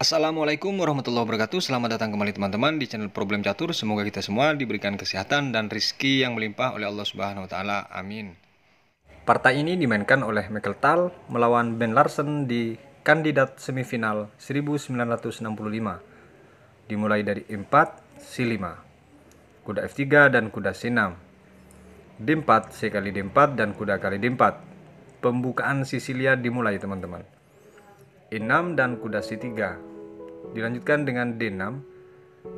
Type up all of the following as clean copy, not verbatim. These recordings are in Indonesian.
Assalamualaikum warahmatullahi wabarakatuh. Selamat datang kembali teman-teman di channel Problem Catur. Semoga kita semua diberikan kesehatan dan rizki yang melimpah oleh Allah Subhanahu wa taala. Amin. Partai ini dimainkan oleh Michael Tal melawan Ben Larsen di kandidat semifinal 1965. Dimulai dari E4, C5, kuda F3 dan kuda C6, D4, C kali D4 dan kuda kali D4. Pembukaan Sisilia dimulai teman-teman. E6 dan kuda C3. Dilanjutkan dengan D6,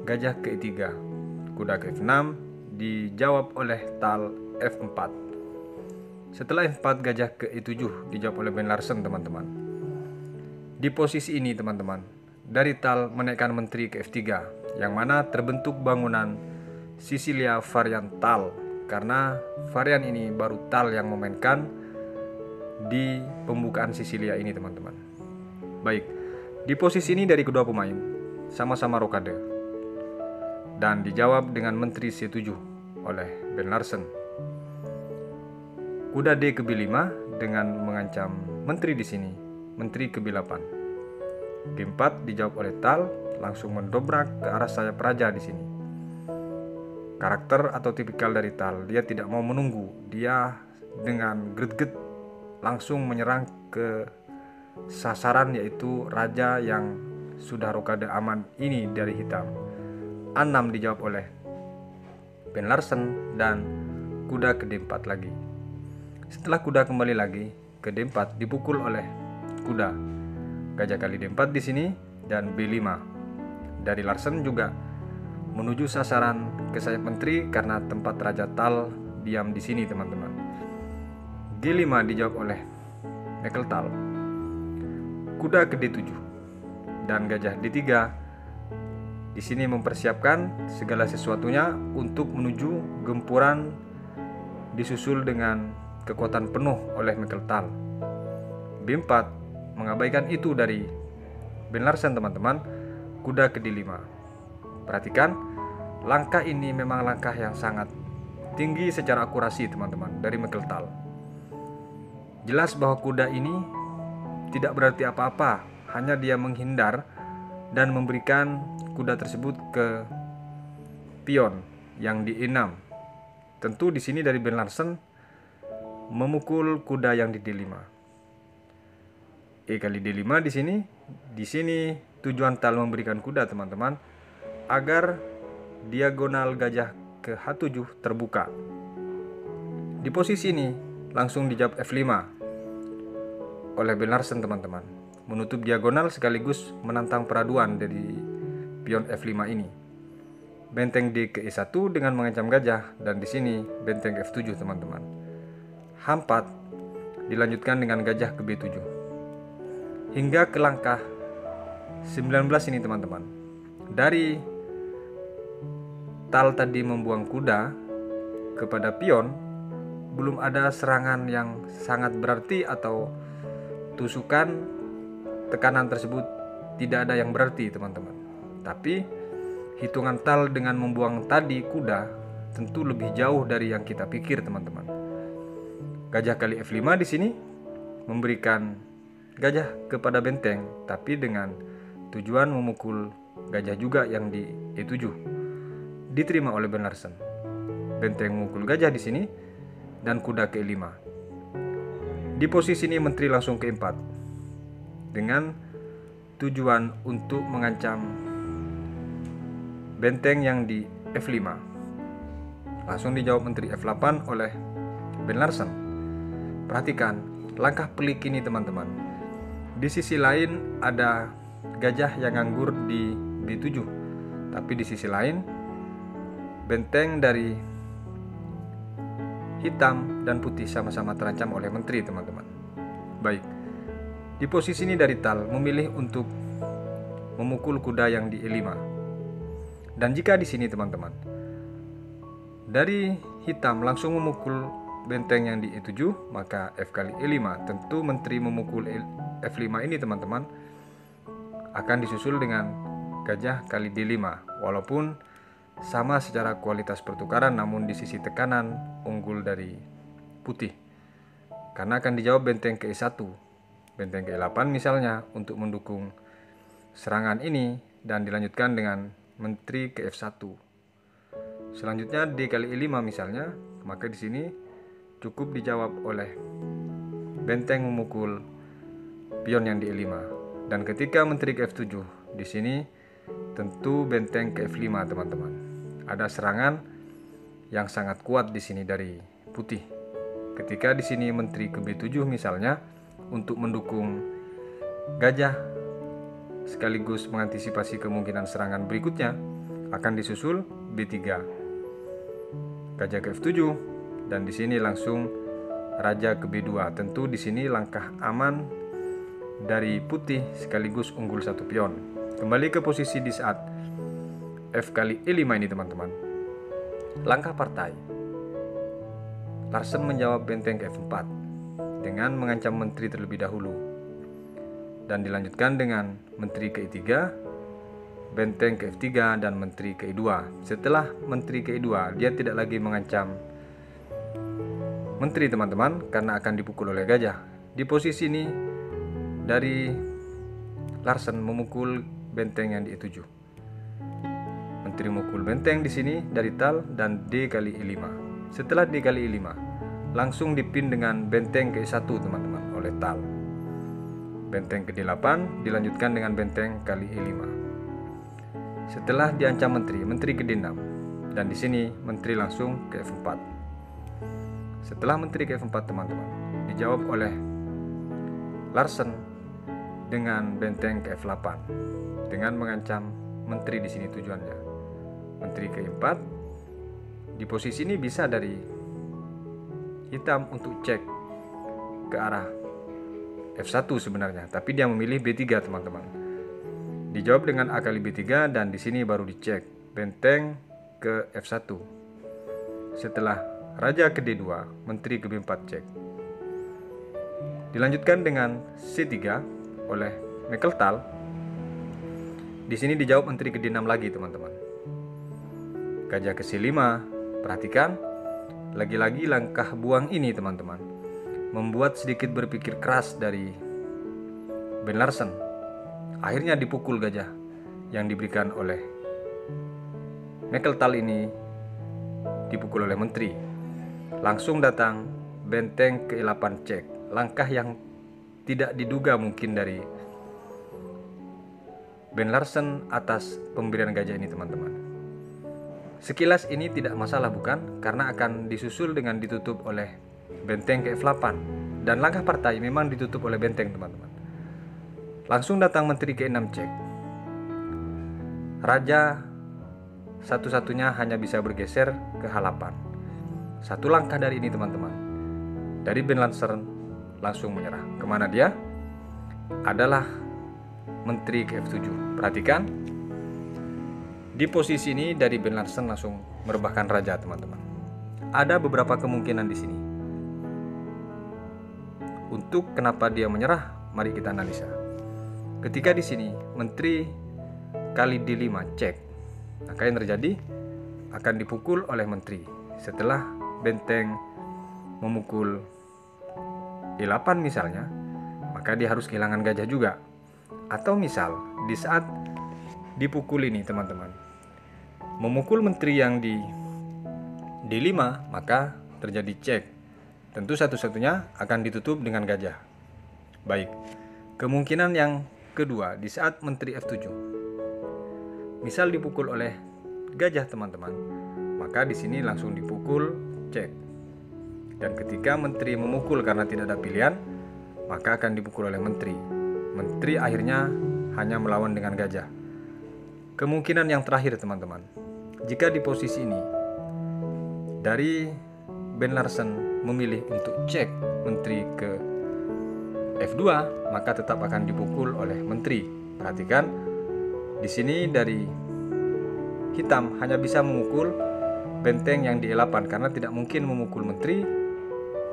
gajah ke E3, kuda ke F6, dijawab oleh Tal F4. Setelah F4, gajah ke E7 dijawab oleh Ben Larsen teman-teman. Di posisi ini teman-teman, dari Tal menaikkan menteri ke F3, yang mana terbentuk bangunan Sisilia varian Tal, karena varian ini baru Tal yang memainkan di pembukaan Sisilia ini teman-teman. Baik, di posisi ini dari kedua pemain sama-sama rokade dan dijawab dengan menteri C7 oleh Ben Larsen. Kuda D ke B5 dengan mengancam menteri di sini, menteri ke B8. G4 dijawab oleh Tal, langsung mendobrak ke arah sayap raja di sini. Karakter atau tipikal dari Tal, dia tidak mau menunggu, dia dengan greget langsung menyerang ke sasaran, yaitu raja yang sudah rokade aman ini dari hitam. A6 dijawab oleh Ben Larsen dan kuda ke D4 lagi. Setelah kuda kembali lagi ke D4 dipukul oleh kuda. Gajah kali D4 di sini dan B5 dari Larsen juga menuju sasaran ke sayap menteri karena tempat Raja Tal diam di sini teman-teman. G5 dijawab oleh Michael Tal. Kuda ke D7 dan gajah D3 di sini mempersiapkan segala sesuatunya untuk menuju gempuran, disusul dengan kekuatan penuh oleh Michael Tal. B4 mengabaikan itu dari Ben Larsen teman-teman. Kuda ke D5. Perhatikan, langkah ini memang langkah yang sangat tinggi secara akurasi teman-teman dari Michael Tal. Jelas bahwa kuda ini tidak berarti apa-apa, hanya dia menghindar dan memberikan kuda tersebut ke pion yang di E6. Tentu di sini dari Ben Larsen memukul kuda yang di D5. E kali D5 di sini. Di sini tujuan Tal memberikan kuda teman-teman agar diagonal gajah ke H7 terbuka. Di posisi ini langsung dijawab F5 oleh Ben Larsen teman-teman, menutup diagonal sekaligus menantang peraduan dari pion F5 ini. Benteng D ke E1 dengan mengancam gajah, dan di sini benteng F7 teman-teman. H4 dilanjutkan dengan gajah ke B7 hingga ke langkah 19 ini teman-teman. Dari Tal tadi membuang kuda kepada pion, belum ada serangan yang sangat berarti atau tusukan tekanan tersebut tidak ada yang berarti teman-teman. Tapi hitungan Tal dengan membuang tadi kuda tentu lebih jauh dari yang kita pikir teman-teman. Gajah kali F5 di sini memberikan gajah kepada benteng, tapi dengan tujuan memukul gajah juga yang di E7. Diterima oleh Ben Larsen. Benteng memukul gajah di sini dan kuda ke E5. Di posisi ini menteri langsung ke E4 dengan tujuan untuk mengancam benteng yang di F5. Langsung dijawab menteri F8 oleh Ben Larsen. Perhatikan langkah pelik ini teman-teman. Di sisi lain ada gajah yang nganggur di B7, tapi di sisi lain benteng dari hitam dan putih sama-sama terancam oleh menteri teman-teman. Baik, di posisi ini dari Tal memilih untuk memukul kuda yang di E5. Dan jika di sini teman-teman dari hitam langsung memukul benteng yang di E7, maka F kali E5. Tentu menteri memukul F5 ini teman-teman akan disusul dengan gajah kali D5. Walaupun sama secara kualitas pertukaran, namun di sisi tekanan unggul dari putih, karena akan dijawab benteng ke E1, benteng ke E8 misalnya, untuk mendukung serangan ini dan dilanjutkan dengan menteri ke F1. Selanjutnya D kali E5 misalnya, maka di sini cukup dijawab oleh benteng memukul pion yang di E5. Dan ketika menteri ke F7, di sini tentu benteng ke F5 teman-teman. Ada serangan yang sangat kuat di sini dari putih. Ketika di sini menteri ke B7 misalnya untuk mendukung gajah sekaligus mengantisipasi kemungkinan serangan berikutnya, akan disusul B3. Gajah ke F7 dan di sini langsung raja ke B2. Tentu di sini langkah aman dari putih sekaligus unggul satu pion. Kembali ke posisi di saat F kali E5 ini teman-teman. Langkah partai. Larsen menjawab benteng ke F4 dengan mengancam menteri terlebih dahulu. Dan dilanjutkan dengan menteri ke E3, benteng ke F3 dan menteri ke E2. Setelah menteri ke E2, dia tidak lagi mengancam menteri teman-teman karena akan dipukul oleh gajah. Di posisi ini dari Larsen memukul benteng yang di E7. Menteri memukul benteng di sini dari Tal dan D kali E5. Setelah D kali E5, langsung dipin dengan benteng ke E1 teman-teman oleh Tal. Benteng ke D8 dilanjutkan dengan benteng kali E5. Setelah diancam menteri ke D6 dan di sini menteri langsung ke F4. Setelah menteri ke F4 teman-teman, dijawab oleh Larsen dengan benteng ke F8 dengan mengancam menteri di sini tujuannya. Menteri ke E4 di posisi ini bisa dari hitam untuk cek ke arah F1 sebenarnya, tapi dia memilih B3 teman-teman. Dijawab dengan A kali B3 dan di sini baru dicek benteng ke F1. Setelah raja ke D2, menteri ke B4 cek. Dilanjutkan dengan C3 oleh Mekeltal. Di sini dijawab menteri ke D6 lagi teman-teman. Gajah ke C5, perhatikan lagi-lagi langkah buang ini teman-teman membuat sedikit berpikir keras dari Ben Larsen. Akhirnya dipukul gajah yang diberikan oleh Mekeltal ini, dipukul oleh menteri. Langsung datang benteng ke E8 cek. Langkah yang tidak diduga mungkin dari Ben Larsen atas pemberian gajah ini teman-teman. Sekilas ini tidak masalah bukan? Karena akan disusul dengan ditutup oleh benteng ke F8. Dan langkah partai memang ditutup oleh benteng teman-teman. Langsung datang menteri ke E6 cek. Raja satu-satunya hanya bisa bergeser ke H8. Satu langkah dari ini teman-teman, dari Ben Larsen langsung menyerah. Kemana dia? Adalah menteri ke F7. Perhatikan di posisi ini dari Ben Larsen langsung merebahkan raja teman-teman. Ada beberapa kemungkinan di sini. Untuk kenapa dia menyerah, mari kita analisa. Ketika di sini menteri kali D5 cek, maka yang terjadi akan dipukul oleh menteri. Setelah benteng memukul E8 misalnya, maka dia harus kehilangan gajah juga. Atau misal di saat dipukul ini teman-teman, memukul menteri yang di D5, maka terjadi cek. Tentu satu-satunya akan ditutup dengan gajah. Baik, kemungkinan yang kedua di saat menteri F7, misal dipukul oleh gajah teman-teman, maka di sini langsung dipukul cek. Dan ketika menteri memukul karena tidak ada pilihan, maka akan dipukul oleh menteri. Menteri akhirnya hanya melawan dengan gajah. Kemungkinan yang terakhir teman-teman, jika di posisi ini dari Ben Larsen memilih untuk cek menteri ke F2, maka tetap akan dipukul oleh menteri. Perhatikan di sini dari hitam hanya bisa memukul benteng yang di E8 karena tidak mungkin memukul menteri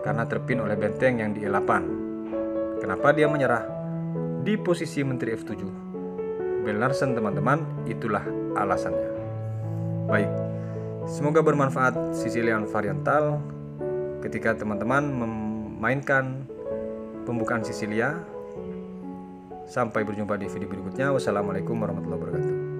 karena terpin oleh benteng yang di E8. Kenapa dia menyerah di posisi menteri F7? Ben Larsen teman-teman, itulah alasannya. Baik, semoga bermanfaat Sicilian Variantal ketika teman-teman memainkan pembukaan Sicilia. Sampai berjumpa di video berikutnya. Wassalamualaikum warahmatullahi wabarakatuh.